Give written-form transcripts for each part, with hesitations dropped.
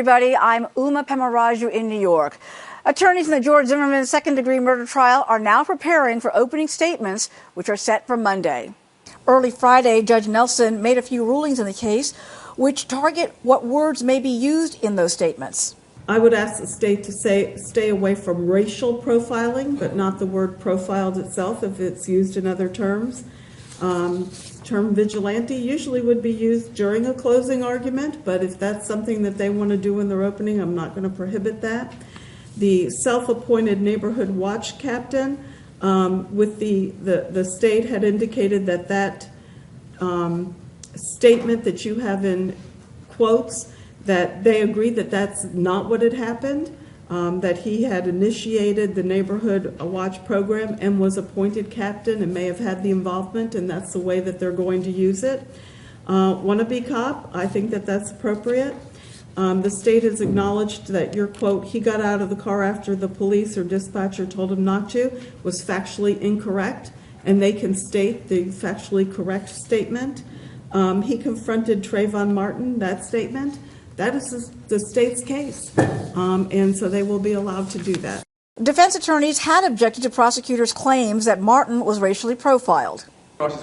everybody. I'm Pemmaraju in New York. Attorneys in the George Zimmerman second-degree murder trial are now preparing for opening statements, which are set for Monday. Early Friday, Judge Nelson made a few rulings in the case, which target what words may be used in those statements. I would ask the state to stay away from racial profiling, but not the word profiled itself if it's used in other terms. Term vigilante usually would be used during a closing argument, but if that's something that they want to do in their opening, I'm not going to prohibit that. The self-appointed neighborhood watch captain, with the state had indicated that statement that you have in quotes, that they agreed that that's not what had happened, that he had initiated the neighborhood watch program and was appointed captain and may have had the involvement, and that's the way that they're going to use it. Wannabe cop, I think that that's appropriate. The state has acknowledged that your quote, he got out of the car after the police or dispatcher told him not to, was factually incorrect, and they can state the factually correct statement. He confronted Trayvon Martin, that statement. That is the state's case, and so they will be allowed to do that. Defense attorneys had objected to prosecutors' claims that Martin was racially profiled.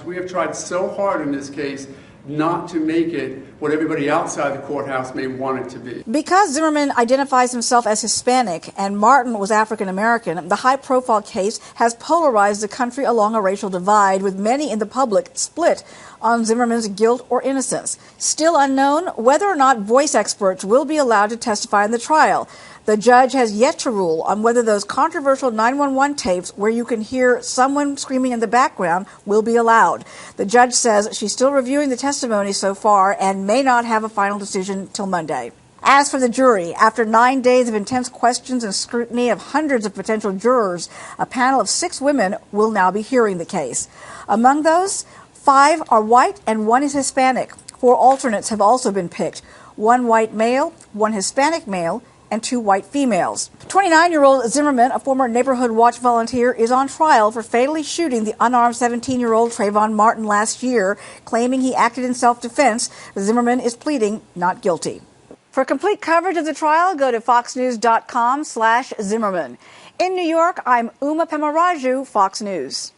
We have tried so hard in this case not to make it what everybody outside the courthouse may want it to be. Because Zimmerman identifies himself as Hispanic and Martin was African American, the high-profile case has polarized the country along a racial divide, with many in the public split on Zimmerman's guilt or innocence. Still unknown whether or not voice experts will be allowed to testify in the trial. The judge has yet to rule on whether those controversial 911 tapes where you can hear someone screaming in the background will be allowed. The judge says she's still reviewing the testimony so far and may not have a final decision till Monday. As for the jury, after 9 days of intense questions and scrutiny of hundreds of potential jurors, a panel of 6 women will now be hearing the case. Among those, 5 are white and 1 is Hispanic. 4 alternates have also been picked: 1 white male, 1 Hispanic male, and 2 white females. 29-year-old Zimmerman, a former neighborhood watch volunteer, is on trial for fatally shooting the unarmed 17-year-old Trayvon Martin last year, claiming he acted in self-defense. Zimmerman is pleading not guilty. For complete coverage of the trial, go to foxnews.com/Zimmerman. In New York, I'm Pemmaraju, Fox News.